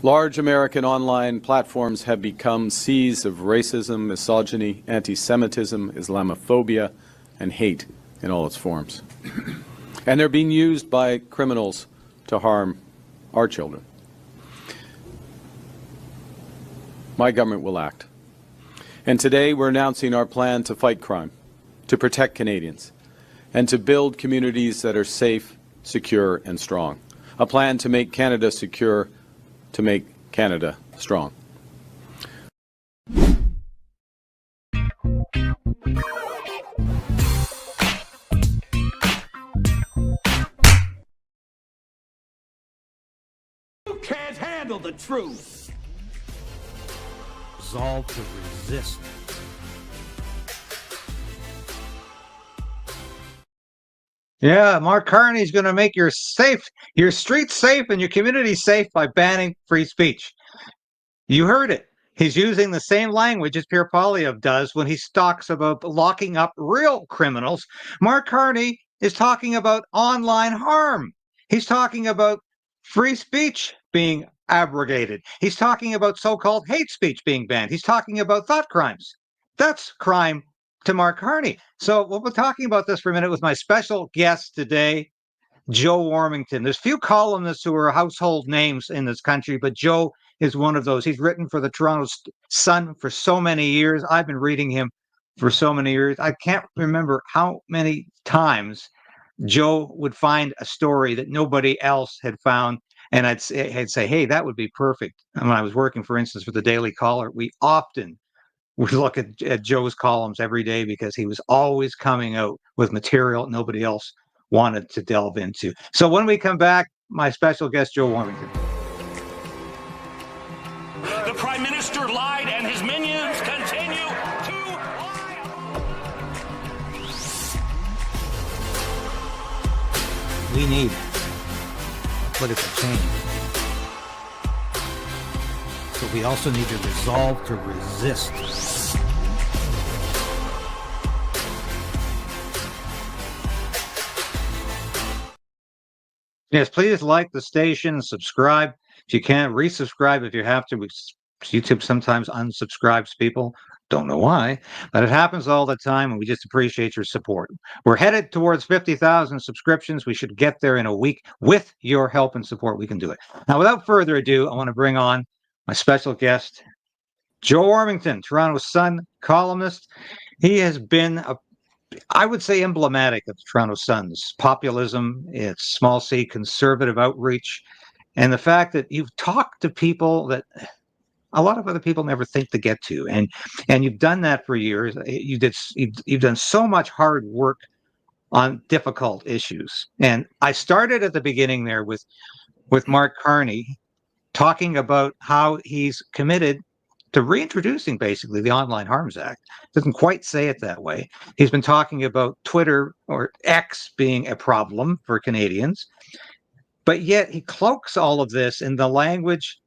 Large American online platforms have become seas of racism, misogyny, anti-Semitism, Islamophobia, and hate in all its forms. And they're being used by criminals to harm our children. My government will act. And today we're announcing our plan to fight crime, to protect Canadians, and to build communities that are safe, secure, and strong. A plan to make Canada secure, to make Canada strong. You can't handle the truth. Resolve to resist. Yeah, Mark Carney's going to make your streets safe and your community safe by banning free speech. You heard it. He's using the same language as Pierre Poilievre does when he talks about locking up real criminals. Mark Carney is talking about online harm. He's talking about free speech being abrogated. He's talking about so-called hate speech being banned. He's talking about thought crimes. That's crime to Mark Carney. So we'll be talking about this for a minute with my special guest today, Joe Warmington. There's few columnists who are household names in this country, but Joe is one of those. He's written for the Toronto Sun for so many years. I've been reading him for so many years. I can't remember how many times Joe would find a story that nobody else had found. And I'd say, hey, that would be perfect. And when I was working, for instance, for the Daily Caller, we often would look at Joe's columns every day because he was always coming out with material nobody else wanted to delve into. So when we come back, my special guest, Joe Warmington. The Prime Minister lied and his minions continue to lie. We need political change. But we also need to resolve to resist. Yes, please like the station, subscribe. If you can, resubscribe if you have to. YouTube sometimes unsubscribes people. Don't know why, but it happens all the time, and we just appreciate your support. We're headed towards 50,000 subscriptions. We should get there in a week. With your help and support, we can do it. Now, without further ado, I want to bring on my special guest, Joe Warmington, Toronto Sun columnist. He has been I would say emblematic of the Toronto Sun's populism, its small c conservative outreach, and the fact that you've talked to people that a lot of other people never think to get to, and you've done that for years. You've done so much hard work on difficult issues. And I started at the beginning there with Mark Carney talking about how he's committed to reintroducing basically the Online Harms Act. Doesn't quite say it that way. He's been talking about Twitter or X being a problem for Canadians, but yet he cloaks all of this in the language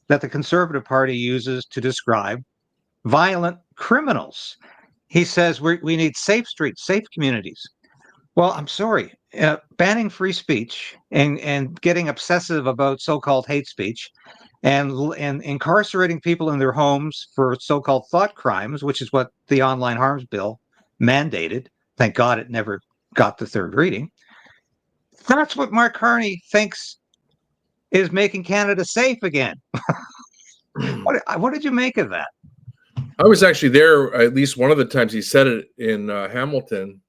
that the Conservative Party uses to describe violent criminals. He says we need safe streets, safe communities. Well, I'm sorry. Banning free speech and getting obsessive about so-called hate speech and incarcerating people in their homes for so-called thought crimes, which is what the Online Harms Bill mandated. Thank God it never got the third reading. That's what Mark Carney thinks is making Canada safe again. What did you make of that? I was actually there at least one of the times he said it in Hamilton.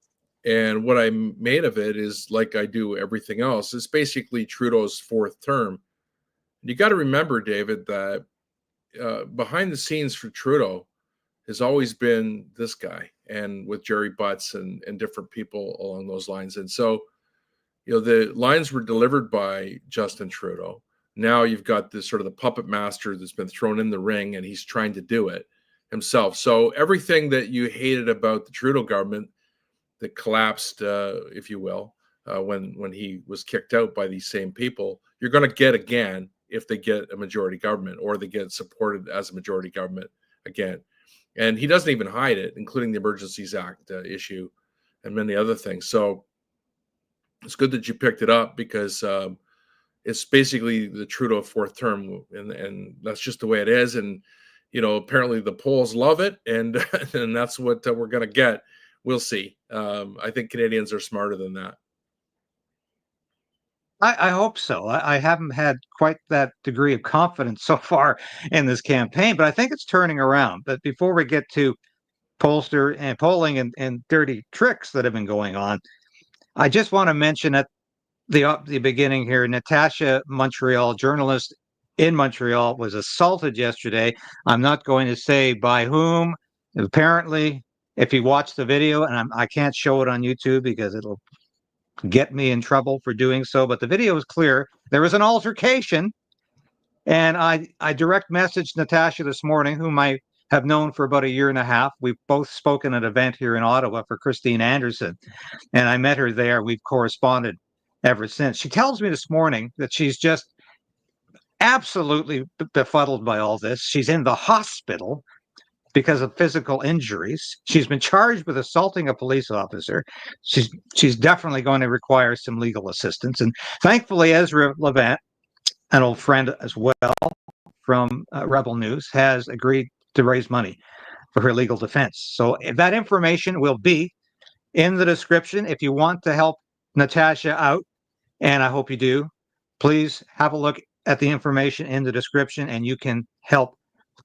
And what I made of it is, like I do everything else, it's basically Trudeau's fourth term. You got to remember, David, that behind the scenes for Trudeau has always been this guy, and with Jerry Butts and different people along those lines. And so, the lines were delivered by Justin Trudeau. Now you've got this sort of the puppet master that's been thrown in the ring, and he's trying to do it himself. So everything that you hated about the Trudeau government that collapsed, if you will, when he was kicked out by these same people, you're going to get again if they get a majority government, or they get supported as a majority government again. And he doesn't even hide it, including the Emergencies Act issue and many other things. So it's good that you picked it up, because it's basically the Trudeau fourth term, and that's just the way it is. And apparently the polls love it, and and that's what we're going to get. We'll see. I think Canadians are smarter than that. I hope so. I haven't had quite that degree of confidence so far in this campaign, but I think it's turning around. But before we get to pollster and polling and dirty tricks that have been going on, I just want to mention at the beginning here, Natasha, Montreal journalist in Montreal, was assaulted yesterday. I'm not going to say by whom. Apparently, if you watch the video, and I can't show it on YouTube because it'll get me in trouble for doing so, but the video is clear. There was an altercation, and I direct messaged Natasha this morning, whom I have known for about a year and a half. We've both spoken at an event here in Ottawa for Christine Anderson, and I met her there. We've corresponded ever since. She tells me this morning that she's just absolutely befuddled by all this. She's in the hospital because of physical injuries. She's been charged with assaulting a police officer. She's definitely going to require some legal assistance. And thankfully, Ezra Levant, an old friend as well from Rebel News, has agreed to raise money for her legal defense. So that information will be in the description. If you want to help Natasha out, and I hope you do, please have a look at the information in the description, and you can help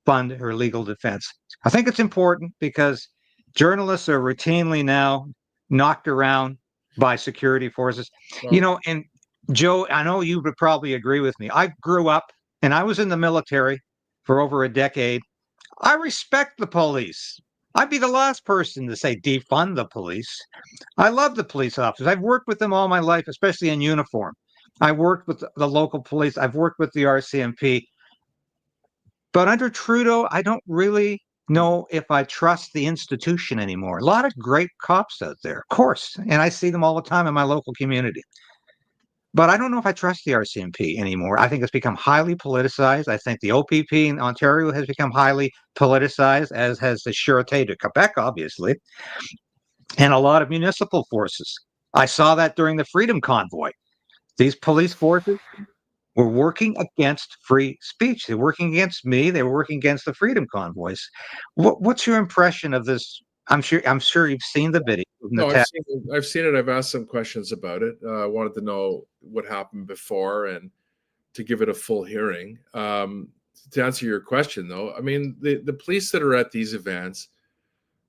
fund her legal defense. I think it's important because journalists are routinely now knocked around by security forces. Wow. And Joe, I know you would probably agree with me. I grew up and I was in the military for over a decade. I respect the police. I'd be the last person to say defund the police. I love the police officers. I've worked with them all my life, especially in uniform. I worked with the local police. I've worked with the RCMP. But under Trudeau, I don't really know if I trust the institution anymore. A lot of great cops out there, of course, and I see them all the time in my local community. But I don't know if I trust the RCMP anymore. I think it's become highly politicized. I think the OPP in Ontario has become highly politicized, as has the Sûreté de Quebec, obviously, and a lot of municipal forces. I saw that during the Freedom Convoy. These police forces were working against free speech. They're working against me. They were working against the Freedom Convoys. What's your impression of this? I'm sure you've seen the video. No, I've seen it. I've asked some questions about it. I wanted to know what happened before and to give it a full hearing. To answer your question, though, I mean, the police that are at these events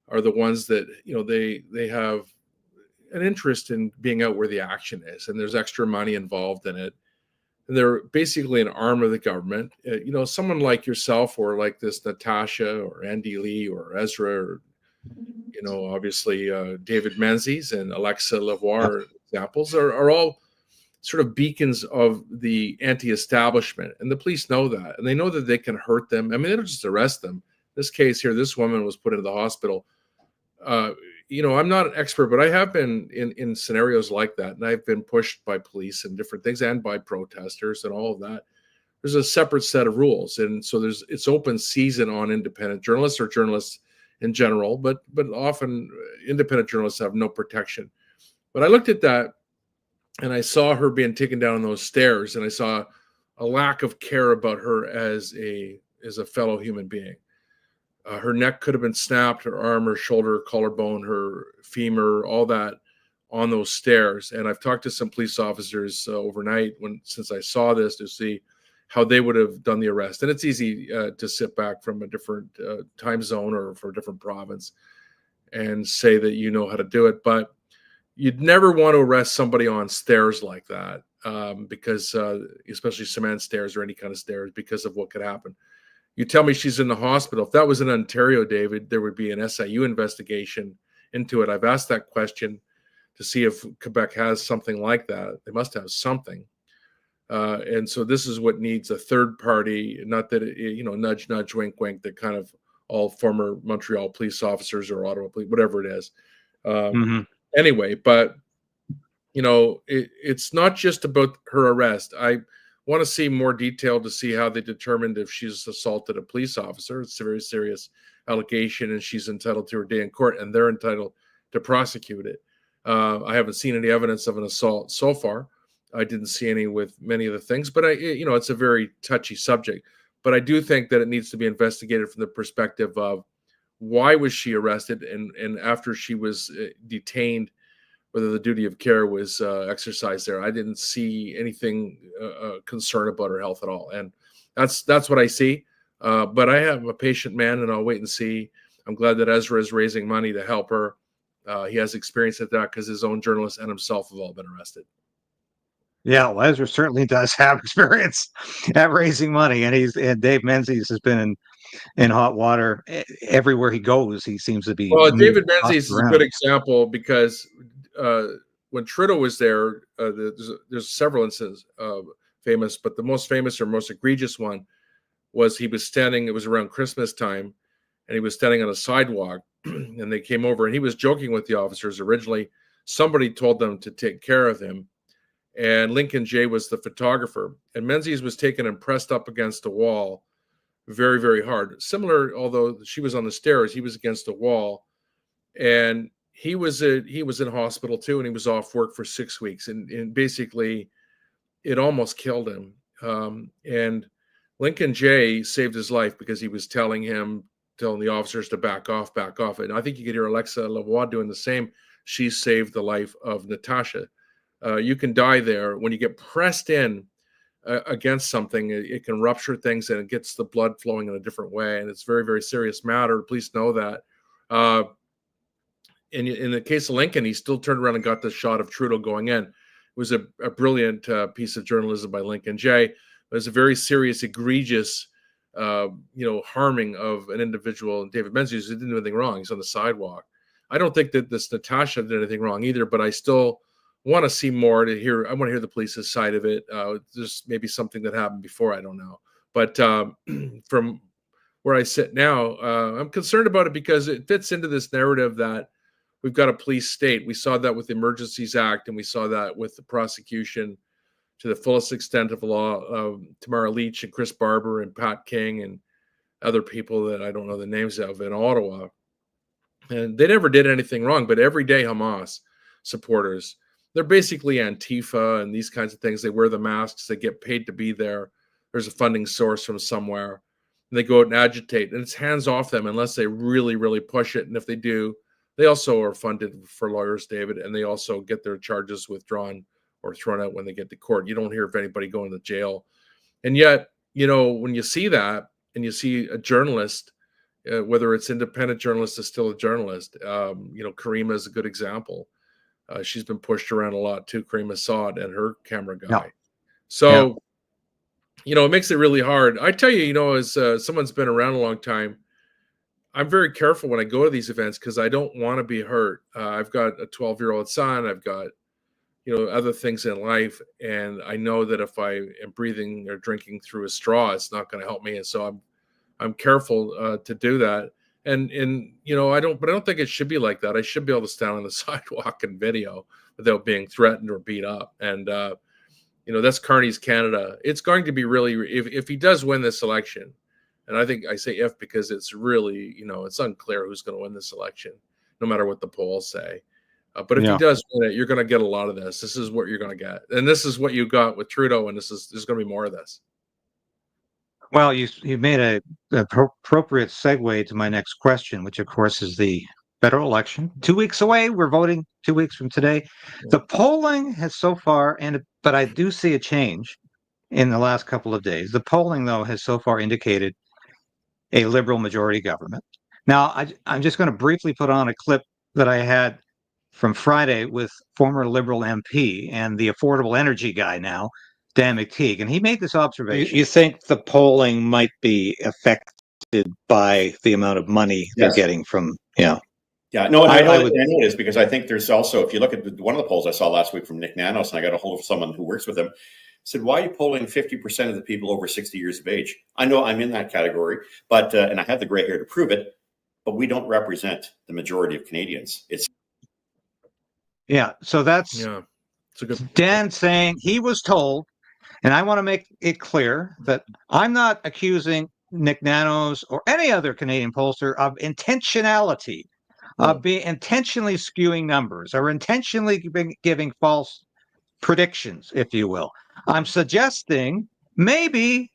are the ones that, they have an interest in being out where the action is, and there's extra money involved in it. And they're basically an arm of the government. Someone like yourself, or like this Natasha or Andy Lee or Ezra, or, obviously David Menzies and Alexa Lavoie examples are all sort of beacons of the anti-establishment. And the police know that, and they know that they can hurt them. I mean, they don't just arrest them. This case here, this woman was put into the hospital. I'm not an expert, but I have been in scenarios like that, and I've been pushed by police and different things, and by protesters and all of that. There's a separate set of rules, and so it's open season on independent journalists, or journalists in general, but often independent journalists have no protection. But I looked at that, and I saw her being taken down on those stairs, and I saw a lack of care about her as a fellow human being. Her neck could have been snapped, her arm, her shoulder, collarbone, her femur, all that on those stairs. And I've talked to some police officers overnight since I saw this, to see how they would have done the arrest. And it's easy to sit back from a different time zone or for a different province and say that you know how to do it. But you'd never want to arrest somebody on stairs like that, because especially cement stairs or any kind of stairs, because of what could happen. You tell me she's in the hospital. If that was in Ontario, David, there would be an SIU investigation into it. I've asked that question to see if Quebec has something like that. They must have something. And so this is what needs a third party, not that, nudge, nudge, wink, wink, that kind of all former Montreal police officers or Ottawa police, whatever it is. Anyway, but, it's not just about her arrest. I want to see more detail to see how they determined if she's assaulted a police officer. It's a very serious allegation, and she's entitled to her day in court, and they're entitled to prosecute it. I haven't seen any evidence of an assault so far. I didn't see any with many of the things, but it's a very touchy subject. But I do think that it needs to be investigated from the perspective of why was she arrested, and after she was detained, whether the duty of care was exercised there. I didn't see anything concern about her health at all, and that's what I see. But I am a patient man, and I'll wait and see. I'm glad that Ezra is raising money to help her. He has experience at that because his own journalists and himself have all been arrested. Yeah, well, Ezra certainly does have experience at raising money, and Dave Menzies has been in hot water everywhere he goes. He seems to be. Well, David Menzies is a good example because when Trudeau was there, there's several instances famous, but the most famous or most egregious one was he was standing. It was around Christmas time, and he was standing on a sidewalk, and they came over, and he was joking with the officers. Originally, somebody told them to take care of him, and Lincoln Jay was the photographer, and Menzies was taken and pressed up against a wall very, very hard. Similar, although she was on the stairs, he was against a wall, and he was in hospital too, and he was off work for 6 weeks, and basically it almost killed him. And Lincoln Jay saved his life because he was telling the officers to back off. And I think you could hear Alexa Lavoie doing the same. She saved the life of Natasha. You can die there when you get pressed in against something. It can rupture things, and it gets the blood flowing in a different way, and it's a very, very serious matter. Please know that. In the case of Lincoln, he still turned around and got the shot of Trudeau going in. It was a brilliant piece of journalism by Lincoln Jay. It was a very serious, egregious, harming of an individual. David Menzies, who didn't do anything wrong. He's on the sidewalk. I don't think that this Natasha did anything wrong either, but I still want to see more to hear. I want to hear the police's side of it. There's maybe something that happened before. I don't know. But from where I sit now, I'm concerned about it because it fits into this narrative that we've got a police state. We saw that with the Emergencies Act, and we saw that with the prosecution to the fullest extent of the law. Tamara Leach and Chris Barber and Pat King and other people that I don't know the names of in Ottawa. And they never did anything wrong, but every day Hamas supporters, they're basically Antifa and these kinds of things. They wear the masks. They get paid to be there. There's a funding source from somewhere. And they go out and agitate. And it's hands off them unless they really, really push it. And if they do, they also are funded for lawyers, David, and they also get their charges withdrawn or thrown out when they get to court. You don't hear of anybody going to jail. And yet, when you see that and you see a journalist, whether it's independent journalist is still a journalist, Karima is a good example. She's been pushed around a lot too, Karima Saad and her camera guy. Yeah. So, it makes it really hard. I tell you, as someone's been around a long time, I'm very careful when I go to these events because I don't want to be hurt. I've got a 12-year-old son. I've got, other things in life. And I know that if I am breathing or drinking through a straw, it's not going to help me. And so I'm careful to do that. And I don't think it should be like that. I should be able to stand on the sidewalk and video without being threatened or beat up. And, that's Carney's Canada. It's going to be really, if he does win this election, and I think I say if because it's really, it's unclear who's going to win this election, no matter what the polls say. But if he does win it, you're going to get a lot of this. This is what you're going to get. And this is what you got with Trudeau, and there's going to be more of this. Well, you made an appropriate segue to my next question, which, of course, is the federal election. 2 weeks away. We're voting 2 weeks from today. Yeah. The polling has so far, but I do see a change in the last couple of days. The polling, though, has so far indicated a Liberal majority government. Now, I'm just going to briefly put on a clip that I had from Friday with former Liberal MP and the affordable energy guy now, Dan McTeague, and he made this observation. You think the polling might be affected by the amount of money they're getting from, Yeah, no, and I know it is because I think there's also, if you look at one of the polls I saw last week from Nick Nanos, and I got a hold of someone who works with him, said, why are you polling 50% of the people over 60 years of age? I know I'm in that category, but and I have the gray hair to prove it, but we don't represent the majority of Canadians. So that's it's a good Dan saying he was told, and I want to make it clear that I'm not accusing Nick Nanos or any other Canadian pollster of intentionality, of being intentionally skewing numbers or intentionally giving false predictions, if you will. I'm suggesting maybe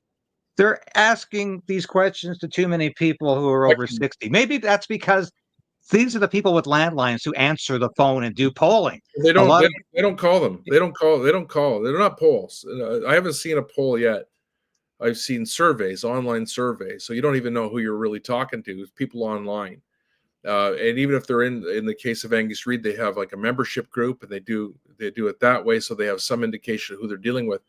they're asking these questions to too many people who are over 60. Maybe that's because these are the people with landlines who answer the phone and do polling. They A don't. lot They, of they don't call them. They don't call. They don't call. They're not polls. I haven't seen a poll yet. I've seen surveys, online surveys. So you don't even know who you're really talking to. It's people online. And even if they're in the case of Angus Reid, they have like a membership group, and they do it that way, so they have some indication of who they're dealing with.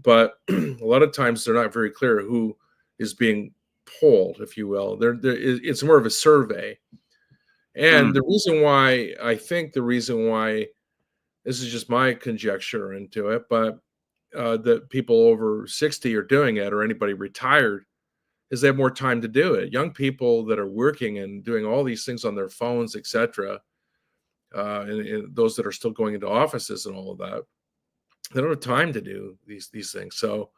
But a lot of times they're not very clear who is being polled, if you will. It's more of a survey. And the reason why this is just my conjecture into it, but that people over 60 are doing it, or anybody retired, is they have more time to do it. Young people that are working and doing all these things on their phones, etc., and those that are still going into offices and all of that, they don't have time to do these things. So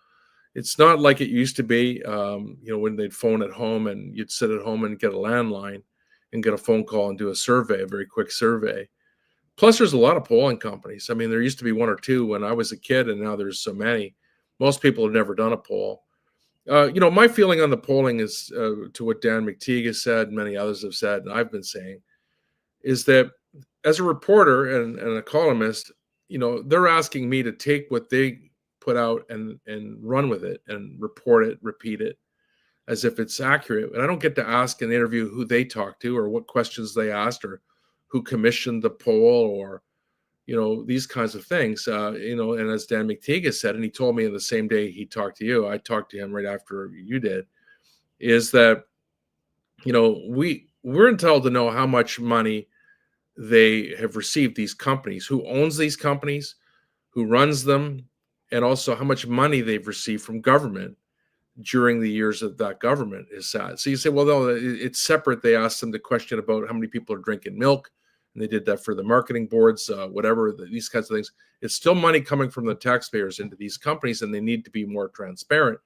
it's not like it used to be, when they'd phone at home and you'd sit at home and get a landline and get a phone call and do a survey, a very quick survey. Plus, there's a lot of polling companies. I mean, there used to be one or two when I was a kid, and now there's so many. Most people have never done a poll. My feeling on the polling is, to what Dan McTeague has said, and many others have said, and I've been saying, is that as a reporter and a columnist, they're asking me to take what they put out and run with it and report it, repeat it as if it's accurate. And I don't get to ask and interview who they talked to or what questions they asked or who commissioned the poll or, these kinds of things. And as Dan McTeague has said, and he told me the same day he talked to you, I talked to him right after you did, is that, we're entitled to know how much money they have received, these companies, who owns these companies, who runs them, and also how much money they've received from government during the years that government is sat. So you say, well, no, it's separate. They asked them the question about how many people are drinking milk, and they did that for the marketing boards, these kinds of things. It's still money coming from the taxpayers into these companies, and they need to be more transparent.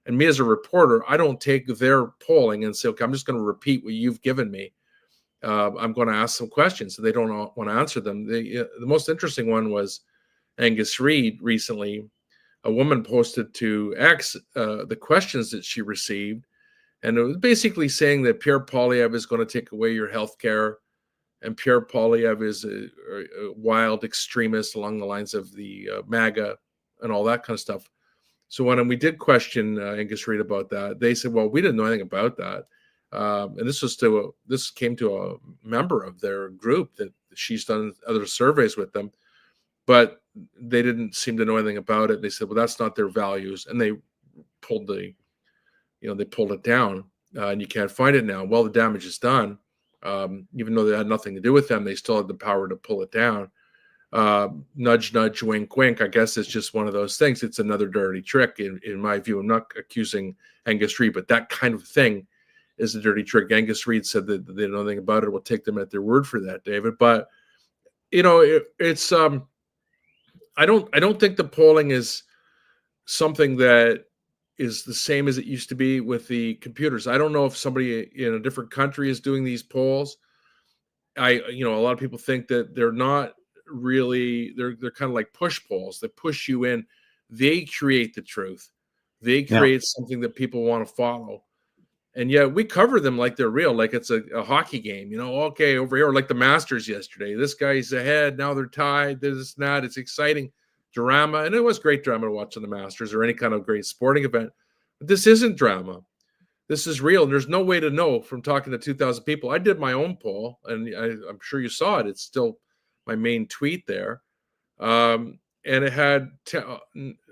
And me as a reporter, I don't take their polling and say, okay, I'm just going to repeat what you've given me. I'm going to ask some questions, and they don't want to answer them. The most interesting one was Angus Reid recently. A woman posted to X the questions that she received, and it was basically saying that Pierre Poilievre is going to take away your health care, and Pierre Poilievre is a wild extremist along the lines of the MAGA and all that kind of stuff. So when we did question Angus Reid about that, they said, well, we didn't know anything about that. And this came to a member of their group that she's done other surveys with them, but they didn't seem to know anything about it. They said, well, that's not their values. And they pulled they pulled it down, and you can't find it now. Well, the damage is done. Even though they had nothing to do with them, they still had the power to pull it down. Nudge, nudge, wink, wink. I guess it's just one of those things. It's another dirty trick, in my view. I'm not accusing Angus Reid, but that kind of thing is a dirty trick. Angus Reid said that they know nothing about it. We'll take them at their word for that, David. But it's I don't think the polling is something that is the same as it used to be with the computers. I don't know if somebody in a different country is doing these polls. A lot of people think that they're not really. They're kind of like push polls that push you in. They create the truth. They create something that people want to follow. And yet we cover them like they're real, like it's a hockey game, okay, over here, like the Masters yesterday. This guy's ahead, now they're tied, this and that. It's exciting drama. And it was great drama to watch on the Masters or any kind of great sporting event. But this isn't drama. This is real. And there's no way to know from talking to 2,000 people. I did my own poll, and I'm sure you saw it. It's still my main tweet there. And it had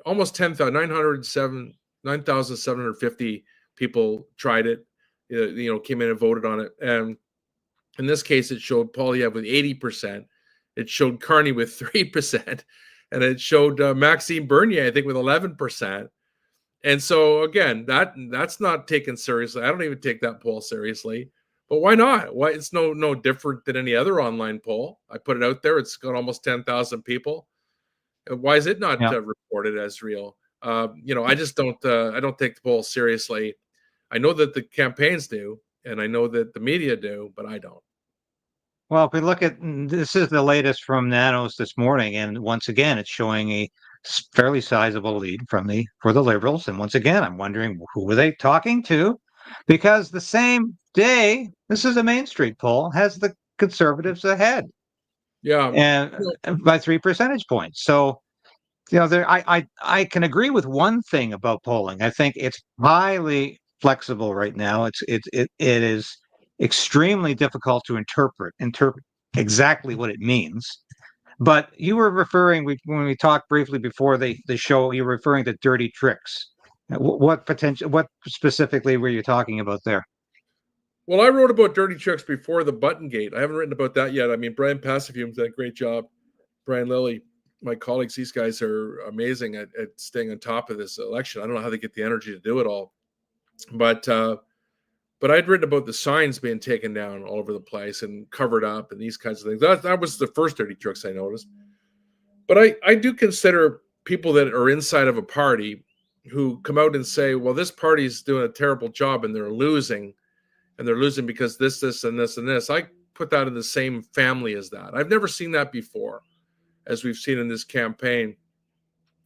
almost 10,000, 9,750 people tried it, came in and voted on it. And in this case, it showed Poilievre with 80%. It showed Carney with 3%. And it showed Maxime Bernier, I think, with 11%. And so, again, that's not taken seriously. I don't even take that poll seriously. But why not? Why? It's no different than any other online poll. I put it out there. It's got almost 10,000 people. Why is it not reported as real? I just don't take the poll seriously. I know that the campaigns do, and I know that the media do, but I don't. Well, if we look at this is the latest from Nanos this morning, and once again, it's showing a fairly sizable lead for the Liberals. And once again, I'm wondering who were they talking to, because the same day, this is a Main Street poll, has the Conservatives ahead Yeah. and by 3 percentage points. So there I can agree with one thing about polling. I think it's highly flexible right now. It is extremely difficult to interpret exactly what it means. But you were referring when we talked briefly before the show, you were referring to dirty tricks. What specifically were you talking about there? Well, I wrote about dirty tricks before the Button Gate. I haven't written about that yet. I mean, Brian Passafume did a great job. Brian Lilly, my colleagues, these guys are amazing at staying on top of this election. I don't know how they get the energy to do it all. But I'd written about the signs being taken down all over the place and covered up and these kinds of things. That was the first dirty tricks I noticed. But I do consider people that are inside of a party who come out and say, well, this party is doing a terrible job and they're losing. And they're losing because this, and this, and this. I put that in the same family as that. I've never seen that before, as we've seen in this campaign,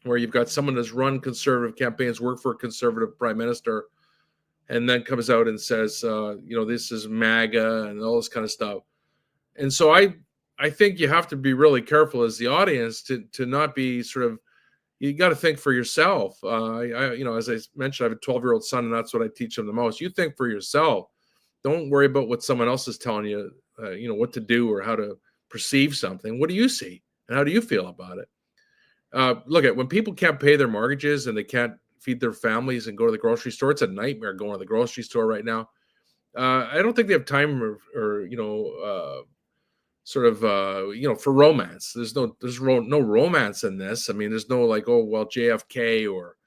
where you've got someone that's run conservative campaigns, worked for a conservative prime minister, and then comes out and says, this is MAGA and all this kind of stuff. And so I think you have to be really careful as the audience to not be sort of, you got to think for yourself. As I mentioned, I have a 12-year-old son, and that's what I teach him the most. You think for yourself. Don't worry about what someone else is telling you, what to do or how to perceive something. What do you see? And how do you feel about it? Look at when people can't pay their mortgages and they can't feed their families and go to the grocery store. It's a nightmare going to the grocery store right now. I don't think they have time or for romance. There's no romance in this. I mean, there's no like, oh, well, JFK or,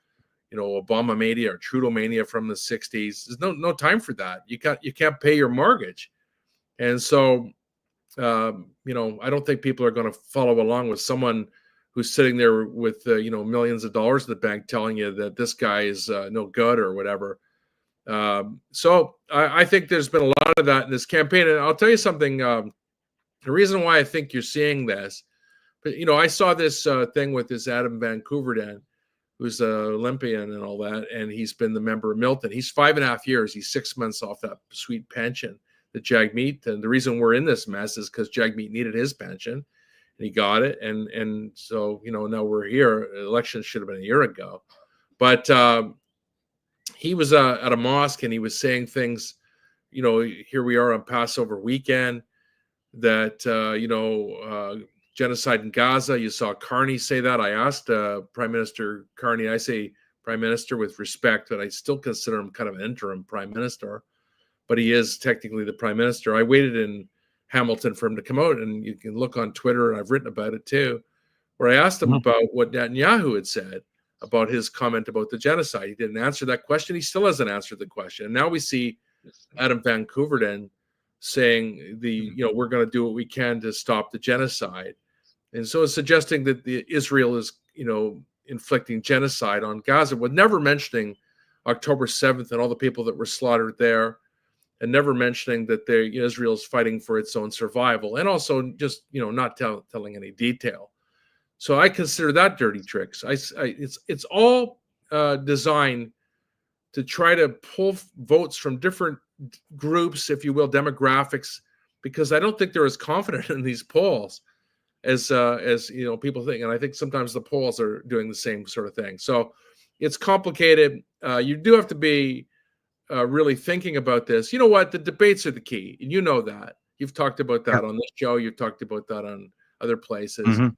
Obama mania or Trudeau mania from the 60s. There's no time for that. You can't pay your mortgage. And so, I don't think people are going to follow along with someone who's sitting there with, millions of dollars in the bank telling you that this guy is no good or whatever. So I think there's been a lot of that in this campaign. And I'll tell you something, the reason why I think you're seeing this, but, I saw this thing with this Adam Van Koeverden, who's an Olympian and all that, and he's been the member of Milton. He's 5.5 years. He's 6 months off that sweet pension that Jagmeet, and the reason we're in this mess is because Jagmeet needed his pension, and he got it, and so, now we're here. Election should have been a year ago. But he was at a mosque, and he was saying things, here we are on Passover weekend, that, genocide in Gaza. You saw Carney say that. I asked Prime Minister Carney, I say Prime Minister with respect, but I still consider him kind of an interim Prime Minister, but he is technically the Prime Minister. I waited in Hamilton for him to come out, and you can look on Twitter, and I've written about it too, where I asked him about what Netanyahu had said about his comment about the genocide. He didn't answer that question. He still hasn't answered the question. And now we see Adam Van Koeverden saying we're going to do what we can to stop the genocide. And so it's suggesting that Israel is, inflicting genocide on Gaza, with never mentioning October 7th and all the people that were slaughtered there, and never mentioning that Israel is fighting for its own survival, and also just, not telling any detail. So I consider that dirty tricks. It's all designed to try to pull votes from different groups, if you will, demographics, because I don't think they're as confident in these polls as people think. And I think sometimes the polls are doing the same sort of thing. So it's complicated. You do have to be really thinking about this. You know what? The debates are the key. And you know that. You've talked about that on this show. You've talked about that on other places. Mm-hmm.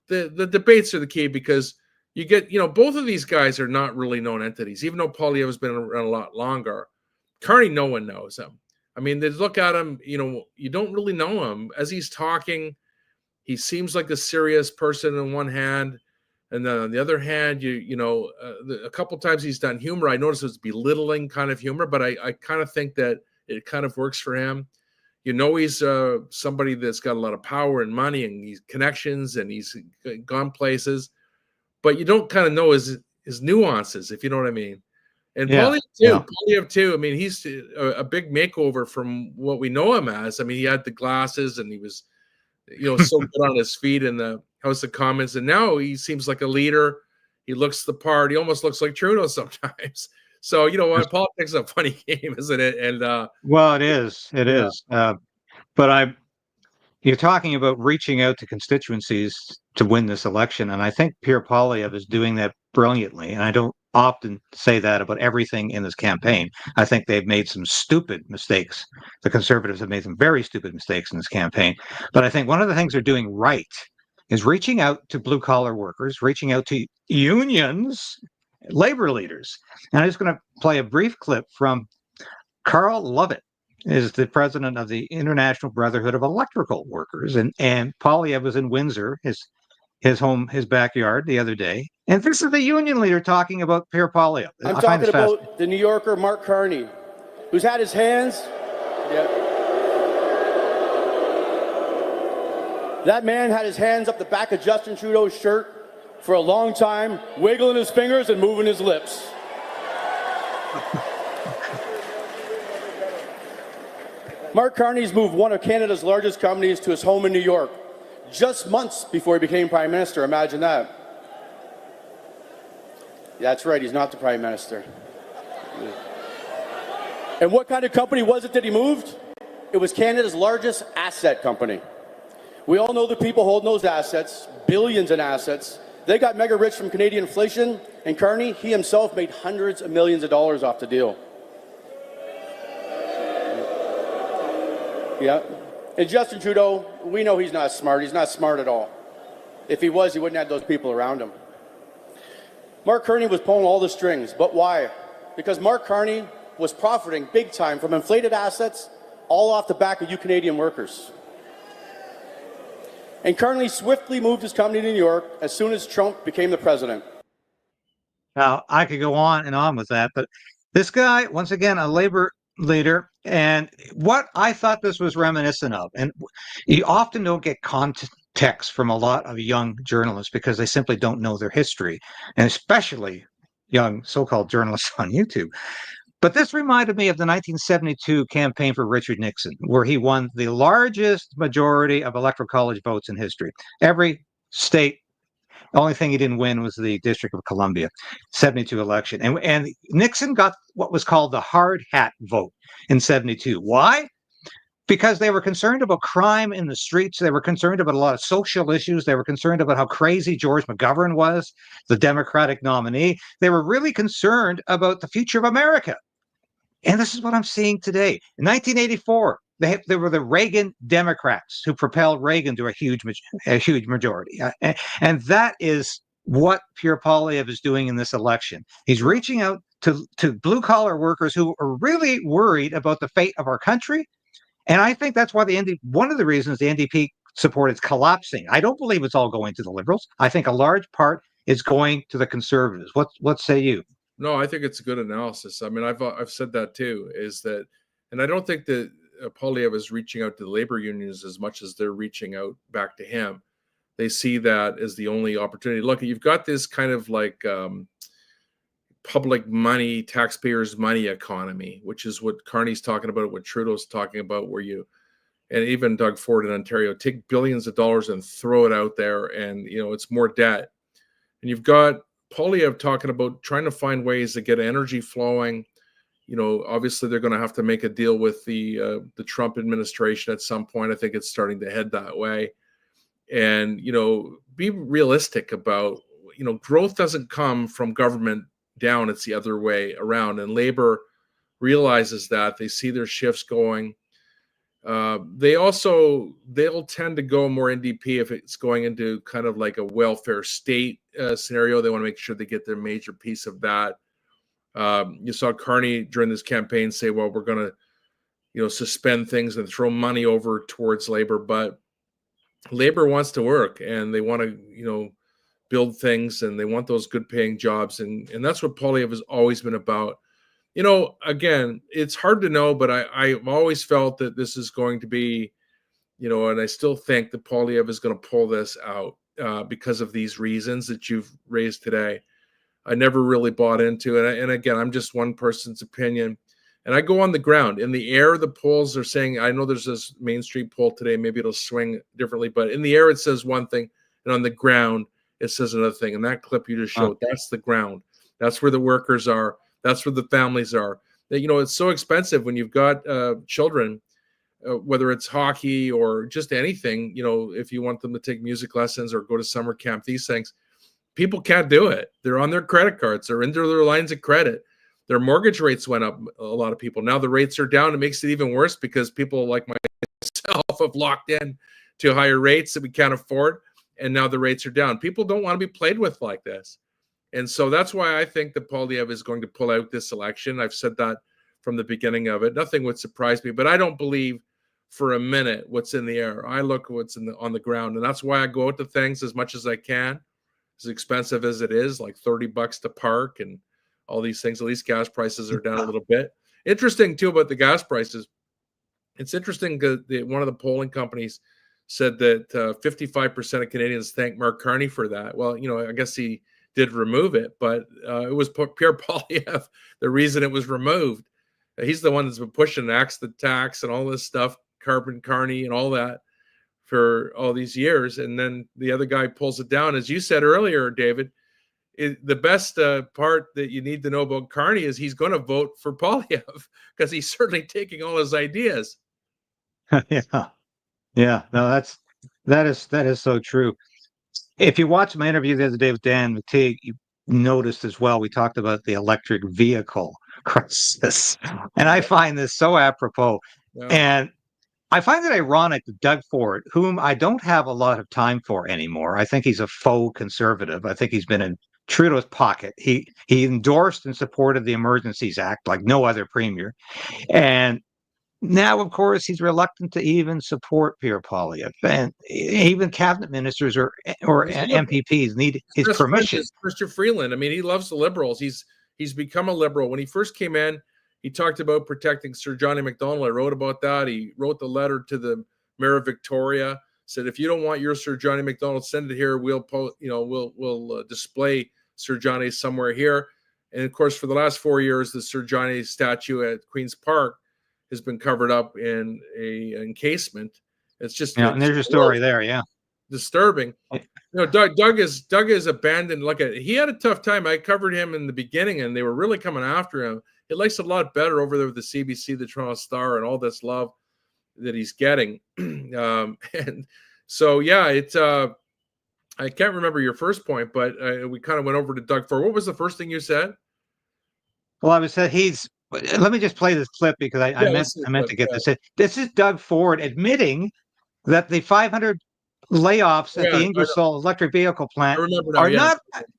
The debates are the key, because you get, both of these guys are not really known entities, even though Poilievre has been around a lot longer. Carney, no one knows him. I mean, they look at him, you don't really know him. As he's talking, he seems like a serious person on one hand, and then on the other hand, a couple times he's done humor. I noticed it's belittling kind of humor, but I kind of think that it kind of works for him. He's somebody that's got a lot of power and money, and he's connections, and he's gone places, but you don't kind of know his nuances, if you know what I mean. And Yeah, Polyev too. yeah. Polyev too. I mean, he's a big makeover from what we know him as. I mean, he had the glasses and he was, so good on his feet in the House of Commons. And now he seems like a leader. He looks the part. He almost looks like Trudeau sometimes. So what? Politics is a funny game, isn't it? And Well, it is. It yeah. is. But you're talking about reaching out to constituencies to win this election, and I think Pierre Poilievre is doing that brilliantly. And I don't often say that about everything in this campaign. I think they've made some stupid mistakes. The Conservatives have made some very stupid mistakes in this campaign. But I think one of the things they're doing right is reaching out to blue collar workers, reaching out to unions, labor leaders. And I'm just going to play a brief clip from Carl Lovett, is the president of the International Brotherhood of Electrical Workers, and Poilievre was in Windsor, his backyard, the other day, and this is the union leader talking about Pierre Poilievre. I'm talking about the New Yorker Mark Carney, who's had his hands. Yeah. That man had his hands up the back of Justin Trudeau's shirt for a long time, wiggling his fingers and moving his lips. Mark Carney's moved one of Canada's largest companies to his home in New York, just months before he became Prime Minister. Imagine that. Yeah, that's right, he's not the Prime Minister. And what kind of company was it that he moved? It was Canada's largest asset company. We all know the people holding those assets, billions in assets. They got mega rich from Canadian inflation, and Carney, he himself made hundreds of millions of dollars off the deal. Yeah. And Justin Trudeau, we know he's not smart. He's not smart at all. If he was, he wouldn't have those people around him. Mark Carney was pulling all the strings. But why? Because Mark Carney was profiting big time from inflated assets, all off the back of you Canadian workers. And Carney swiftly moved his company to New York as soon as Trump became the president. Now, I could go on and on with that, but this guy, once again, a labor leader, and what I thought this was reminiscent of, and you often don't get context from a lot of young journalists because they simply don't know their history, and especially young so-called journalists on YouTube. But this reminded me of the 1972 campaign for Richard Nixon, where he won the largest majority of electoral college votes in history. Every state. The only thing he didn't win was the District of Columbia, 72 election. And Nixon got what was called the hard hat vote in 72. Why? Because they were concerned about crime in the streets. They were concerned about a lot of social issues. They were concerned about how crazy George McGovern was, the Democratic nominee. They were really concerned about the future of America. And this is what I'm seeing today. In 1984, there were the Reagan Democrats who propelled Reagan to a huge majority. And that is what Pierre Poilievre is doing in this election. He's reaching out to blue-collar workers who are really worried about the fate of our country. And I think that's why one of the reasons the NDP support is collapsing. I don't believe it's all going to the Liberals. I think a large part is going to the Conservatives. What say you? No, I think it's a good analysis. I mean, I've said that too, is that, and I don't think that Poilievre is reaching out to the labor unions as much as they're reaching out back to him. They see that as the only opportunity. Look, you've got this kind of like public money, taxpayers' money economy, which is what Carney's talking about, what Trudeau's talking about, where you, and even Doug Ford in Ontario, take billions of dollars and throw it out there, and it's more debt. And you've got Poilievre talking about trying to find ways to get energy flowing. Obviously they're going to have to make a deal with the Trump administration at some point. I think it's starting to head that way. And, be realistic about, growth doesn't come from government down. It's the other way around. And labor realizes that. They see their shifts going. They'll tend to go more NDP if it's going into kind of like a welfare state scenario. They want to make sure they get their major piece of that. You saw Carney during this campaign say, well, we're going to, suspend things and throw money over towards labor. But labor wants to work and they want to, build things and they want those good paying jobs. And that's what Poilievre has always been about. Again, it's hard to know, but I've always felt that this is going to be, and I still think that Poilievre is going to pull this out because of these reasons that you've raised today. I never really bought into it. And again, I'm just one person's opinion. And I go on the ground. In the air, the polls are saying, I know there's this Main Street poll today, maybe it'll swing differently, but in the air it says one thing, and on the ground it says another thing. And that clip you just showed, that's the ground. That's where the workers are. That's where the families are. That, you know, it's so expensive when you've got children, whether it's hockey or just anything, you know, if you want them to take music lessons or go to summer camp, these things, people can't do it. They're on their credit cards. They're into their lines of credit. Their mortgage rates went up, a lot of people. Now the rates are down. It makes it even worse because people like myself have locked in to higher rates that we can't afford, and now the rates are down. People don't want to be played with like this. And so that's why I think that Poilievre is going to pull out this election. I've said that from the beginning of it. Nothing would surprise me, but I don't believe for a minute what's in the air. I look at what's on the ground, and that's why I go out to things as much as I can, as expensive as it is, like $30 to park and all these things. At least gas prices are down a little bit. Interesting too about the gas prices. It's interesting that one of the polling companies said that 55% of Canadians thank Mark Carney for that. Well, you know, I guess he did remove it, but it was Pierre Poilievre the reason it was removed. He's the one that's been pushing axe the tax and all this stuff, carbon Carney and all that for all these years. And then the other guy pulls it down. As you said earlier, David, the best part that you need to know about Carney is he's going to vote for Poilievre because he's certainly taking all his ideas. Yeah. No, that is so true. If you watch my interview the other day with Dan McTeague, you noticed as well, we talked about the electric vehicle crisis. And I find this so apropos. Yeah. And I find it ironic that Doug Ford, whom I don't have a lot of time for anymore, I think he's a faux conservative. I think he's been in Trudeau's pocket. He endorsed and supported the Emergencies Act like no other premier. And now, of course, he's reluctant to even support Pierre Poilievre. And even cabinet ministers or MPPs need his permission. Mr. Freeland, I mean, he loves the Liberals. He's become a Liberal. When he first came in, he talked about protecting Sir Johnny MacDonald. I wrote about that. He wrote the letter to the mayor of Victoria, said, if you don't want your Sir Johnny MacDonald, send it here. We'll display Sir Johnny somewhere here. And of course, for the last 4 years, the Sir Johnny statue at Queen's Park has been covered up in a encasement. It's just and there's your story there. Yeah, disturbing. You know, Doug is abandoned. He had a tough time. I covered him in the beginning, and they were really coming after him. He likes it a lot better over there with the CBC, the Toronto Star, and all this love that he's getting. And so, yeah, it's. I can't remember your first point, but we kind of went over to Doug Ford. What was the first thing you said? Well, I said he's. Let me just play this clip because I meant to get this in. This is Doug Ford admitting that the 500 layoffs at the Ingersoll electric vehicle plant are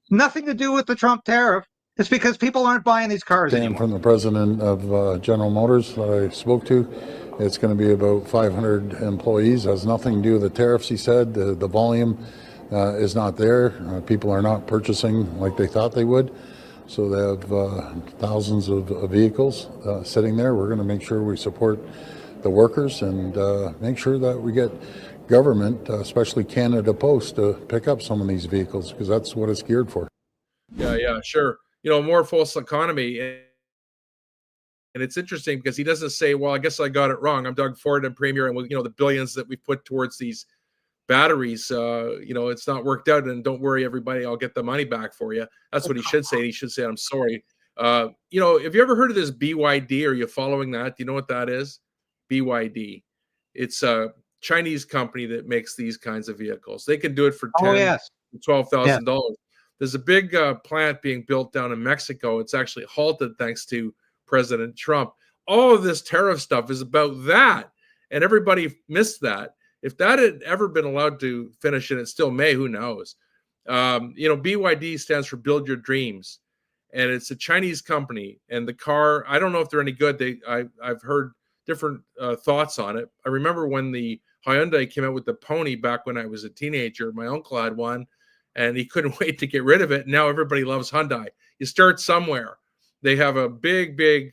nothing to do with the Trump tariff. It's because people aren't buying these cars anymore. From the president of General Motors that I spoke to, it's going to be about 500 employees. It has nothing to do with the tariffs, he said. The volume is not there. People are not purchasing like they thought they would. So they have thousands of vehicles sitting there. We're going to make sure we support the workers and make sure that we get government, especially Canada Post, to pick up some of these vehicles because that's what it's geared for. Yeah, sure. You know, more false economy. And it's interesting because he doesn't say, well, I guess I got it wrong. I'm Doug Ford, I'm premier, and the billions that we put towards these batteries, it's not worked out, and don't worry, everybody, I'll get the money back for you. That's what he should say. He should say, I'm sorry. Have you ever heard of this BYD? Are you following that? Do you know what that is? BYD. It's a Chinese company that makes these kinds of vehicles. They can do it for $10,000 to $12,000. There's a big plant being built down in Mexico. It's actually halted thanks to President Trump. All of this tariff stuff is about that, and everybody missed that. If that had ever been allowed to finish, and it still may, who knows? BYD stands for Build Your Dreams, and it's a Chinese company. And the car, I don't know if they're any good. I've heard different thoughts on it. I remember when the Hyundai came out with the Pony back when I was a teenager. My uncle had one, and he couldn't wait to get rid of it. Now everybody loves Hyundai. You start somewhere. They have a big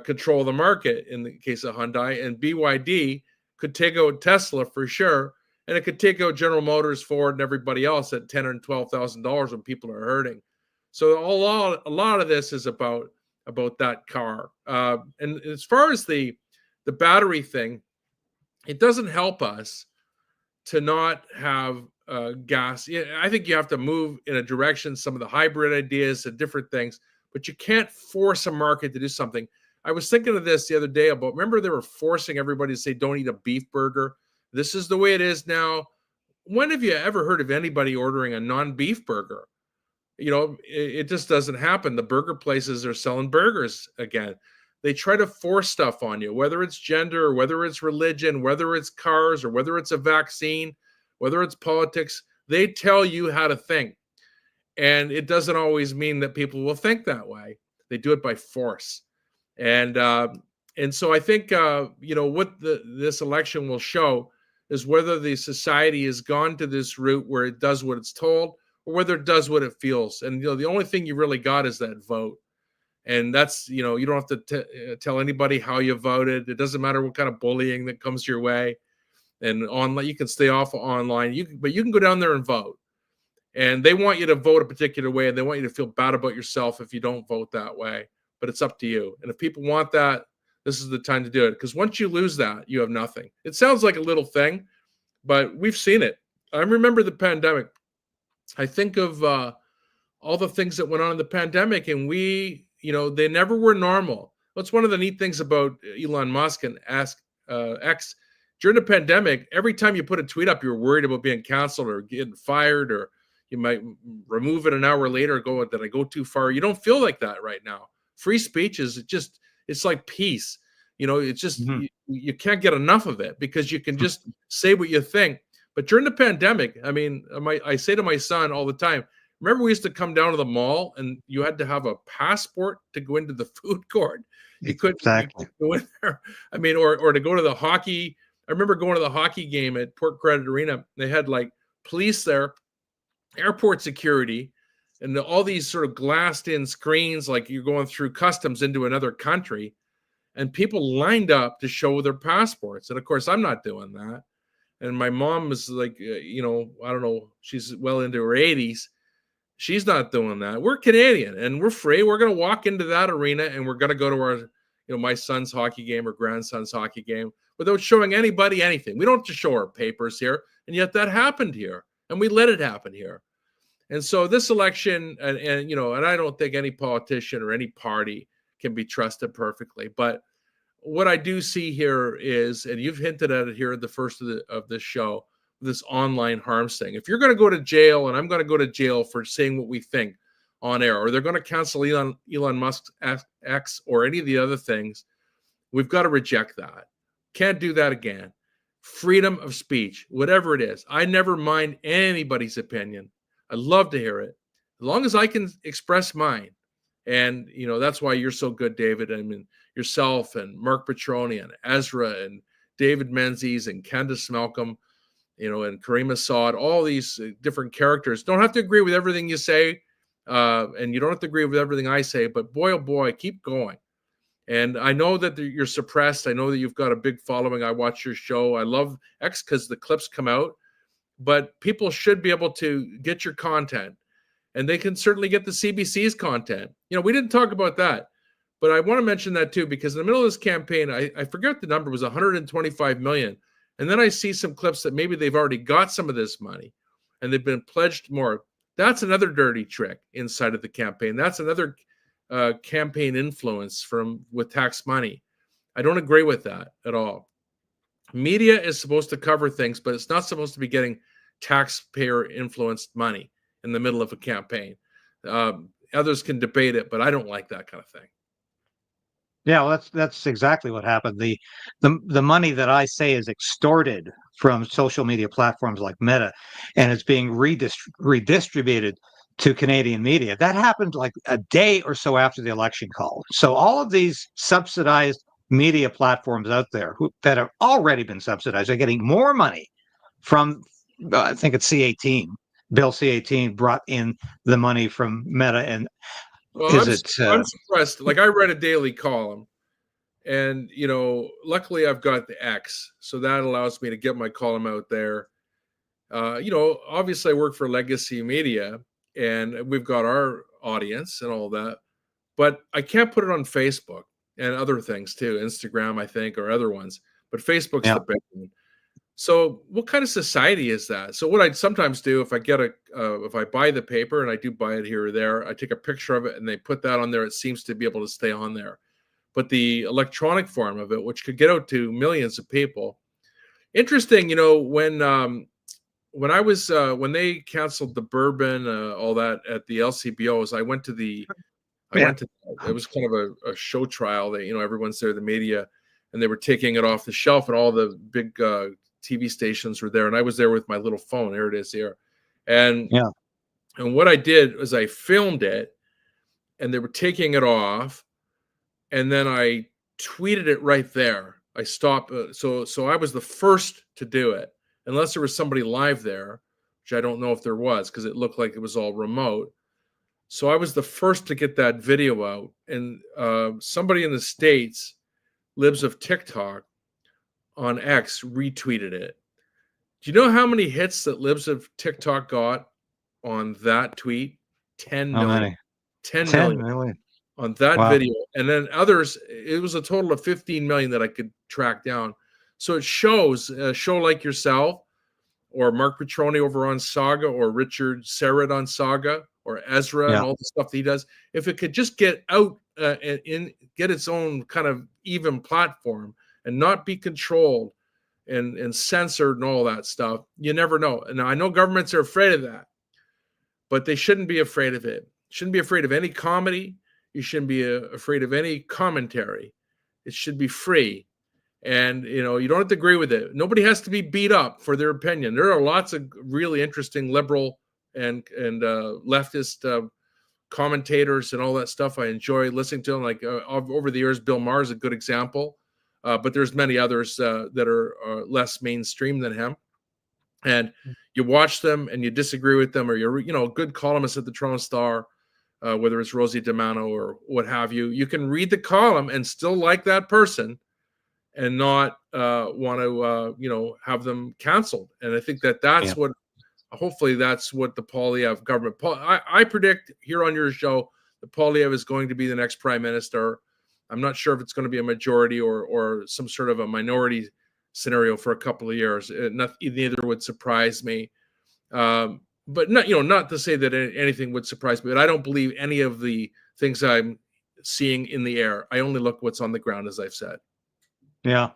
control of the market in the case of Hyundai, and BYD could take out Tesla for sure, and it could take out General Motors, Ford, and everybody else at $10,000 and $12,000 when people are hurting. So a lot of this is about that car. And as far as the battery thing, it doesn't help us to not have gas. Yeah, I think you have to move in a direction, some of the hybrid ideas and different things, but you can't force a market to do something. I was thinking of this the other day about, remember they were forcing everybody to say, don't eat a beef burger. This is the way it is now. When have you ever heard of anybody ordering a non-beef burger? You know, it just doesn't happen. The burger places are selling burgers again. They try to force stuff on you, whether it's gender, or whether it's religion, whether it's cars, or whether it's a vaccine, whether it's politics. They tell you how to think. And it doesn't always mean that people will think that way. They do it by force. And so I think, what this election will show is whether the society has gone to this route where it does what it's told, or whether it does what it feels. And, the only thing you really got is that vote. And that's, you don't have to tell anybody how you voted. It doesn't matter what kind of bullying that comes your way. And online, you can stay off online, but you can go down there and vote. And they want you to vote a particular way, and they want you to feel bad about yourself if you don't vote that way. But it's up to you. And if people want that, this is the time to do it. Because once you lose that, you have nothing. It sounds like a little thing, but we've seen it. I remember the pandemic. I think of all the things that went on in the pandemic, and they never were normal. That's one of the neat things about Elon Musk and X. During the pandemic, every time you put a tweet up, you're worried about being canceled or getting fired, or you might remove it an hour later and go, did I go too far? You don't feel like that right now. Free speech it's like peace. It's just, you can't get enough of it because you can just say what you think. But during the pandemic, I say to my son all the time, remember we used to come down to the mall and you had to have a passport to go into the food court. You couldn't go in there. Or to go to the hockey. I remember going to the hockey game at Port Credit Arena. They had like police there, airport security, and all these sort of glassed in screens, like you're going through customs into another country, and people lined up to show their passports. And of course, I'm not doing that. And my mom is like, I don't know, she's well into her 80s. She's not doing that. We're Canadian and we're free. We're going to walk into that arena and we're going to go to our, my son's hockey game or grandson's hockey game without showing anybody anything. We don't have to show our papers here. And yet that happened here and we let it happen here. And so this election, and I don't think any politician or any party can be trusted perfectly. But what I do see here is, and you've hinted at it here at the first of this show, this online harms thing. If you're going to go to jail, and I'm going to go to jail for saying what we think on air, or they're going to cancel Elon Musk's X or any of the other things, we've got to reject that. Can't do that again. Freedom of speech, whatever it is. I never mind anybody's opinion. I love to hear it, as long as I can express mine. And, that's why you're so good, David. Yourself and Mark Petroni and Ezra and David Menzies and Candace Malcolm, and Kareem Assad, all these different characters. Don't have to agree with everything you say, and you don't have to agree with everything I say, but boy, oh boy, keep going. And I know that you're suppressed. I know that you've got a big following. I watch your show. I love X because the clips come out, but people should be able to get your content, and they can certainly get the CBC's content. We didn't talk about that, but I want to mention that too, because in the middle of this campaign, I forget the number, was 125 million. And then I see some clips that maybe they've already got some of this money and they've been pledged more. That's another dirty trick inside of the campaign. That's another campaign influence with tax money. I don't agree with that at all. Media is supposed to cover things, but it's not supposed to be getting taxpayer influenced money in the middle of a campaign. Others can debate it, but I don't like that kind of thing. Yeah, well, that's exactly what happened. The money that I say is extorted from social media platforms like Meta, and it's being redistributed to Canadian media. That happened like a day or so after the election call. So all of these subsidized media platforms out there that have already been subsidized are getting more money from, I think it's C-18. Bill C-18 brought in the money from Meta, and I'm surprised. Like, I read a daily column, and luckily I've got the X, so that allows me to get my column out there. Obviously I work for Legacy Media, and we've got our audience and all that, but I can't put it on Facebook and other things too, Instagram, I think, or other ones. But Facebook's the big one. So what kind of society is that? So what I'd sometimes do if I get if I buy the paper, and I do buy it here or there, I take a picture of it and they put that on there. It seems to be able to stay on there. But the electronic form of it, which could get out to millions of people. Interesting, when I was when they canceled the bourbon, all that at the LCBOs, I went to it was kind of a show trial that, everyone's there, the media, and they were taking it off the shelf, and all the big TV stations were there, and I was there with my little phone. Here it is here. And what I did was I filmed it, and they were taking it off, and then I tweeted it right there. I stopped. So I was the first to do it, unless there was somebody live there, which I don't know if there was, because it looked like it was all remote. So I was the first to get that video out, and somebody in the States, Libs of TikTok, on X, retweeted it. Do you know how many hits that Libs of TikTok got on that tweet? 10 million. How many? 10 10 million million. on that video. And then others, it was a total of 15 million that I could track down. So it shows a show like yourself, or Mark Petroni over on Saga, or Richard Serrett on Saga, or Ezra and all the stuff that he does. If it could just get out and get its own kind of even platform and not be controlled and censored and all that stuff, you never know. And I know governments are afraid of that, but they shouldn't be afraid of it. Shouldn't be afraid of any comedy. You shouldn't be afraid of any commentary. It should be free. And, you don't have to agree with it. Nobody has to be beat up for their opinion. There are lots of really interesting liberal and leftist commentators and all that stuff. I enjoy listening to them. Like over the years, Bill Maher is a good example. But there's many others that are less mainstream than him. And you watch them and you disagree with them, or you're, good columnist at the Toronto Star, whether it's Rosie DiMano or what have you. You can read the column and still like that person and not want to, have them canceled. And I think that's what, hopefully that's what the Poilievre government, I predict here on your show, that Poilievre is going to be the next prime minister. I'm not sure if it's going to be a majority or some sort of a minority scenario for a couple of years. Neither would surprise me. But not to say that anything would surprise me, but I don't believe any of the things I'm seeing in the air. I only look what's on the ground, as I've said. Yeah.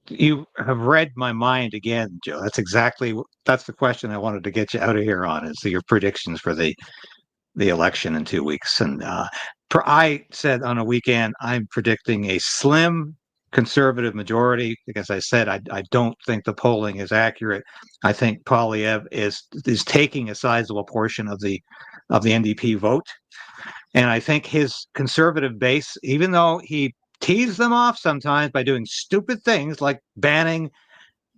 You have read my mind again, Joe. That's the question I wanted to get you out of here on, is your predictions for the election in 2 weeks. And I said on a weekend, I'm predicting a slim conservative majority, because I said I don't think the polling is accurate. I think Poilievre is taking a sizable portion of the NDP vote. And I think his conservative base, even though he tease them off sometimes by doing stupid things like banning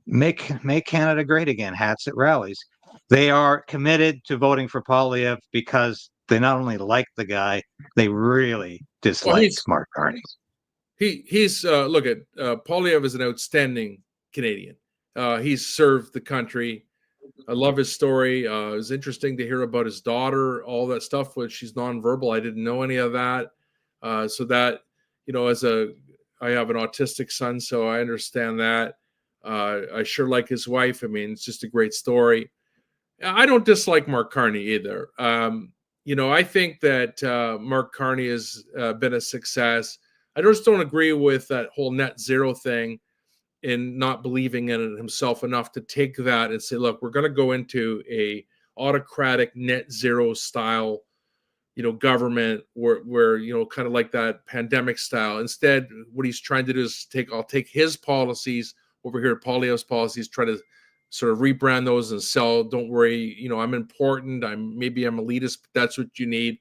Make Canada Great Again hats at rallies, they are committed to voting for Poilievre because they not only like the guy, they really dislike Mark Carney. He's look at Poilievre is an outstanding Canadian. He's served the country. I love his story. It was interesting to hear about his daughter, all that stuff, when she's nonverbal. I didn't know any of that. So that, I have an autistic son, so I understand that. I sure like his wife. I mean, it's just a great story. I don't dislike Mark Carney either. I think that Mark Carney has been a success. I just don't agree with that whole net zero thing, in not believing in it himself enough to take that and say, look, we're going to go into a autocratic net zero style, government where kind of like that pandemic style. Instead, what he's trying to do is I'll take his policies over here, Poilievre's policies, try to sort of rebrand those and sell. Don't worry, I'm important. I'm elitist, but that's what you need.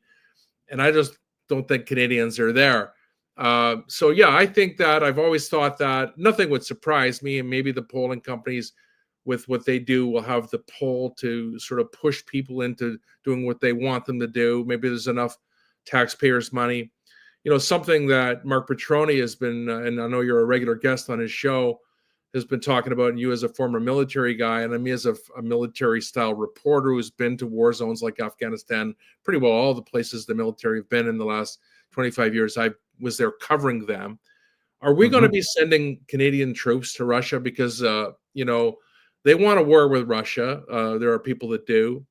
And I just don't think Canadians are there. I think that I've always thought that nothing would surprise me, and maybe the polling companies with what they do will have the pull to sort of push people into doing what they want them to do. Maybe there's enough taxpayers' money. Something that Mark Petroni has been, and I know you're a regular guest on his show, has been talking about, and you as a former military guy, and me as a military style reporter who's been to war zones like Afghanistan, pretty well all the places the military have been in the last 25 years. I was there covering them. Are we going to be sending Canadian troops to Russia? Because, you know, they want a war with Russia. There are people that do.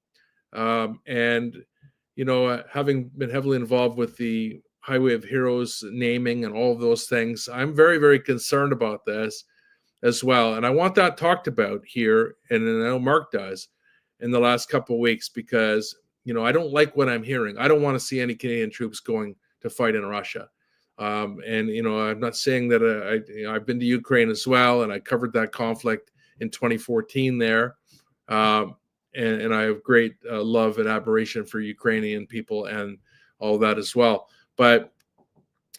And, you know, having been heavily involved with the Highway of Heroes naming and all of those things, I'm very, very concerned about this as well. And I want that talked about here, and I know Mark does, in the last couple of weeks, because, you know, I don't like what I'm hearing. I don't want to see any Canadian troops going to fight in Russia. And, you know, I'm not saying that I've been to Ukraine as well, and I covered that conflict in 2014 there. And I have great love and admiration for Ukrainian people and all that as well. But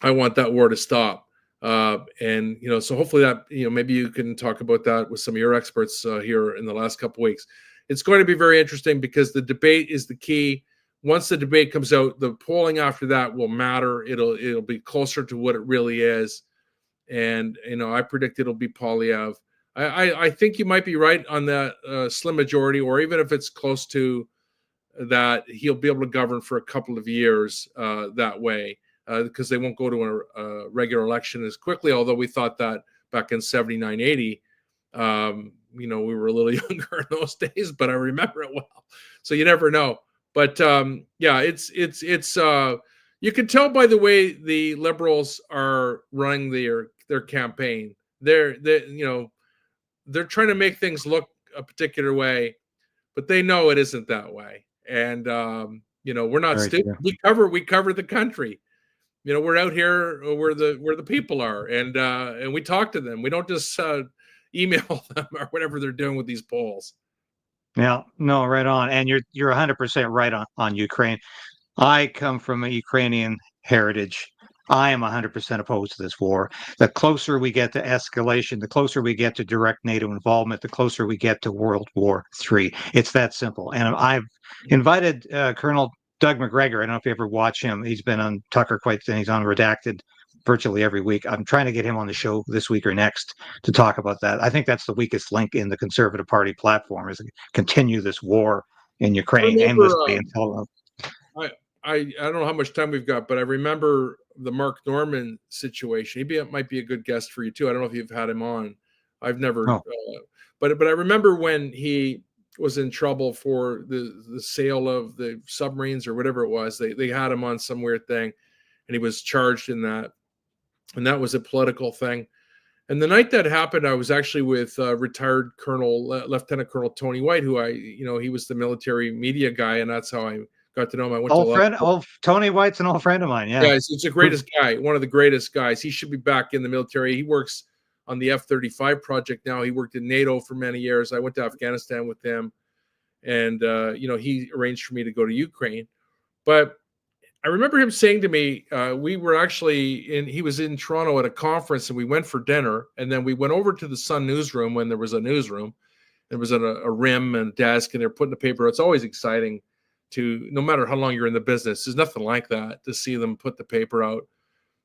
I want that war to stop. And, you know, so hopefully that, you know, maybe you can talk about that with some of your experts here in the last couple of weeks. It's going to be very interesting because the debate is the key. Once the debate comes out, the polling after that will matter. It'll be closer to what it really is. And, you know, I predict it'll be Poilievre. I think you might be right on that slim majority, or even if it's close to that, he'll be able to govern for a couple of years that way, because they won't go to a regular election as quickly, although we thought that back in 79, 80. You know, we were a little younger in those days, but I remember it well. So you never know. But yeah, it's you can tell by the way the Liberals are running their campaign. They're you know, they're trying to make things look a particular way, but they know it isn't that way. And you know, we're not stupid. We cover the country. You know, we're out here where the people are, and we talk to them. We don't just email them or whatever they're doing with these polls. Yeah, no, right on. And you're 100% right on Ukraine. I come from a Ukrainian heritage. I am 100% opposed to this war. The closer we get to escalation, the closer we get to direct NATO involvement, the closer we get to World War III. It's that simple. And I've invited Colonel Doug McGregor. I don't know if you ever watch him. He's been on Tucker quite, and he's on Redacted virtually every week. I'm trying to get him on the show this week or next to talk about that. I think that's the weakest link in the Conservative Party platform, is to continue this war in Ukraine aimlessly until. I don't know how much time we've got, but I remember the Mark Norman situation. He might be a good guest for you too. I don't know if you've had him on. I've never, but I remember when he was in trouble for the sale of the submarines or whatever it was. They had him on some weird thing, and he was charged in that. And that was a political thing. And the night that happened, I was actually with retired Lieutenant Colonel Tony White, who he was the military media guy, and that's how I got to know him. I went Tony White's an old friend of mine. Yeah, it's the greatest guy, one of the greatest guys. He should be back in the military. He works on the F-35 project now. He worked in NATO for many years. I went to Afghanistan with him, and he arranged for me to go to Ukraine. But I remember him saying to me, he was in Toronto at a conference, and we went for dinner, and then we went over to the Sun newsroom when there was a newsroom. There was a rim and a desk, and they're putting the paper. It's always exciting no matter how long you're in the business, there's nothing like that, to see them put the paper out.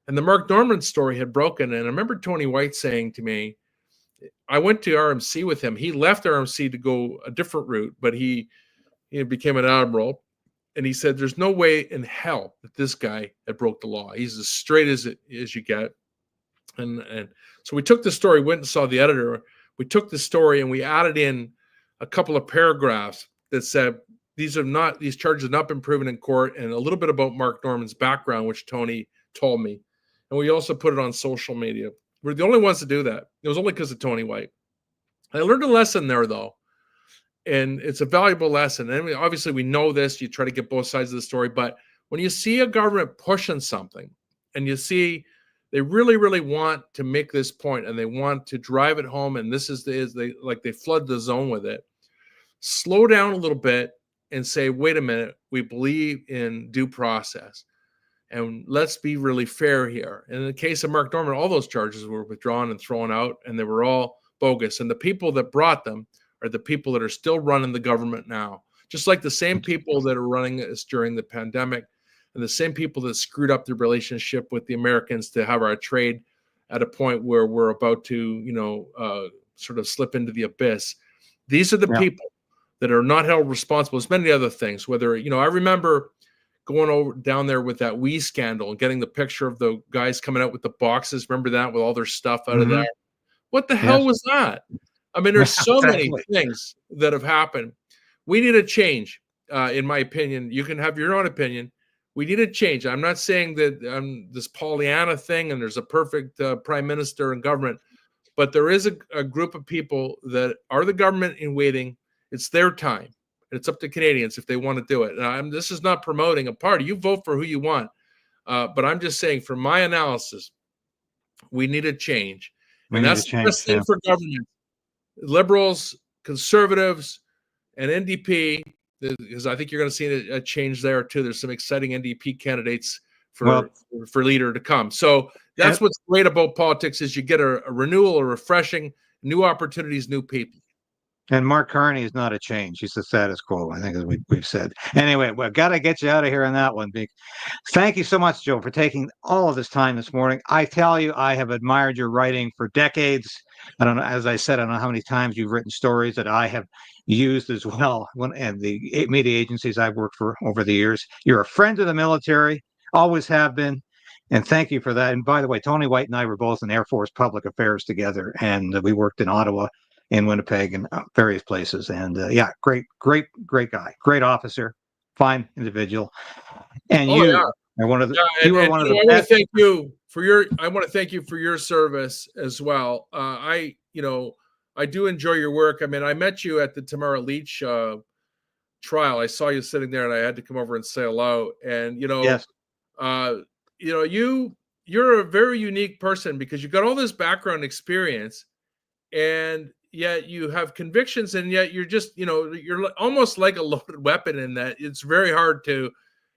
And the Mark Norman story had broken, and I remember Tony White saying to me, I went to RMC with him. He left RMC to go a different route, but he became an admiral. And he said, there's no way in hell that this guy had broke the law. He's as straight as you get. And so we took the story, went and saw the editor. We took the story and we added in a couple of paragraphs that said, these charges have not been proven in court, and a little bit about Mark Norman's background, which Tony told me. And we also put it on social media. We're the only ones to do that. It was only because of Tony White. I learned a lesson there, though. And it's a valuable lesson. And obviously we know this, you try to get both sides of the story, but when you see a government pushing something and you see they really, really want to make this point and they want to drive it home, and this they flood the zone with it, slow down a little bit and say, wait a minute, we believe in due process. And let's be really fair here. And in the case of Mark Norman, all those charges were withdrawn and thrown out, and they were all bogus. And the people that brought them are the people that are still running the government now, just like the same people that are running us during the pandemic, and the same people that screwed up the relationship with the Americans to have our trade at a point where we're about to, sort of slip into the abyss. These are the Yeah. people that are not held responsible. As many other things, whether, I remember going over down there with that Wii scandal and getting the picture of the guys coming out with the boxes. Remember that, with all their stuff out of Mhm. there? What the Yes. hell was that? I mean, there's so many Exactly. things that have happened. We need a change, in my opinion. You can have your own opinion. We need a change. I'm not saying that this Pollyanna thing and there's a perfect prime minister and government, but there is a group of people that are the government in waiting. It's their time. It's up to Canadians if they want to do it. And this is not promoting a party. You vote for who you want. But I'm just saying, from my analysis, we need a change. We And need that's to the change, best thing Sam. for government. Liberals, conservatives, and NDP, because I think you're going to see a change there too. There's some exciting NDP candidates for leader to come. So that's what's great about politics, is you get a renewal, a refreshing, new opportunities, new people. And Mark Carney is not a change. He's the status quo, I think, as we've said. Anyway, we've got to get you out of here on that one, Big. Thank you so much, Joe, for taking all of this time this morning. I tell you, I have admired your writing for decades. I don't know, as I said, I don't know how many times you've written stories that I have used as well, and the media agencies I've worked for over the years. You're a friend of the military, always have been. And thank you for that. And by the way, Tony White and I were both in Air Force Public Affairs together, and we worked in Ottawa, in Winnipeg, and various places. And yeah, great guy, great officer, fine individual. And Oh, you yeah. are one of the. Yeah, you are one of the I want to best. thank you for your. I want to thank you for your service as well. I do enjoy your work. I mean, I met you at the Tamara Leach trial. I saw you sitting there, and I had to come over and say hello. And Yes. You're a very unique person, because you've got all this background experience, and yet you have convictions, and yet you're just, you're almost like a loaded weapon, in that it's very hard to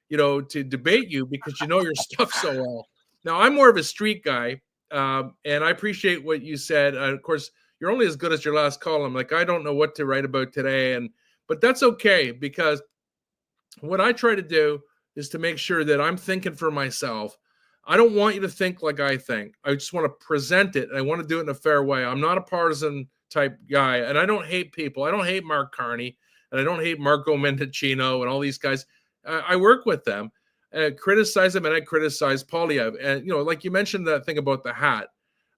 debate you, because you know your stuff so well. Now, I'm more of a street guy, and I appreciate what you said. Of course, you're only as good as your last column. Like, I don't know what to write about today, but that's okay, because what I try to do is to make sure that I'm thinking for myself. I don't want you to think like I think. I just want to present it, and I want to do it in a fair way. I'm not a partisan type guy, and I don't hate people. I don't hate Mark Carney, and I don't hate Marco Mendicino and all these guys. I work with them, criticize them, and I criticize Polyev. And like you mentioned, that thing about the hat,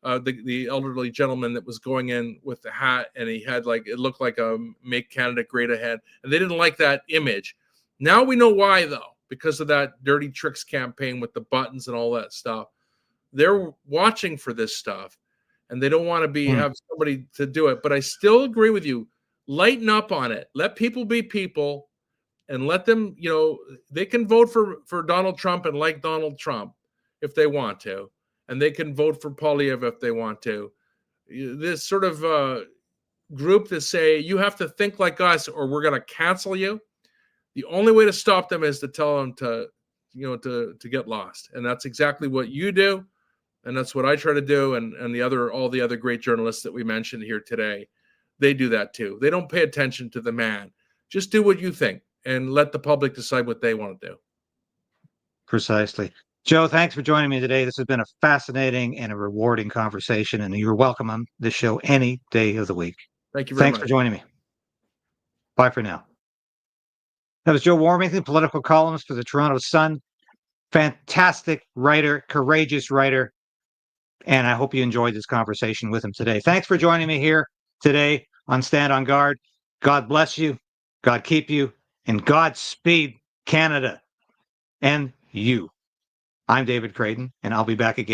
the elderly gentleman that was going in with the hat, and he had, like, it looked like a "Make Canada Great Again," and they didn't like that image. Now we know why, though, because of that Dirty Tricks campaign with the buttons and all that stuff. They're watching for this stuff, and they don't want to have somebody to do it. But I still agree with you. Lighten up on it. Let people be people, and let them, they can vote for Donald Trump and like Donald Trump if they want to, and they can vote for Polyev if they want to. This sort of group that say, you have to think like us or we're going to cancel you. The only way to stop them is to tell them to get lost. And that's exactly what you do. And that's what I try to do. And all the other great journalists that we mentioned here today, they do that too. They don't pay attention to the man. Just do what you think and let the public decide what they want to do. Precisely. Joe, thanks for joining me today. This has been a fascinating and a rewarding conversation, and you're welcome on this show any day of the week. Thank you very much. Thanks for joining me. Bye for now. That was Joe Warmington, political columnist for the Toronto Sun. Fantastic writer, courageous writer, and I hope you enjoyed this conversation with him today. Thanks for joining me here today on Stand on Guard. God bless you, God keep you, and Godspeed Canada and you. I'm David Krayden, and I'll be back again.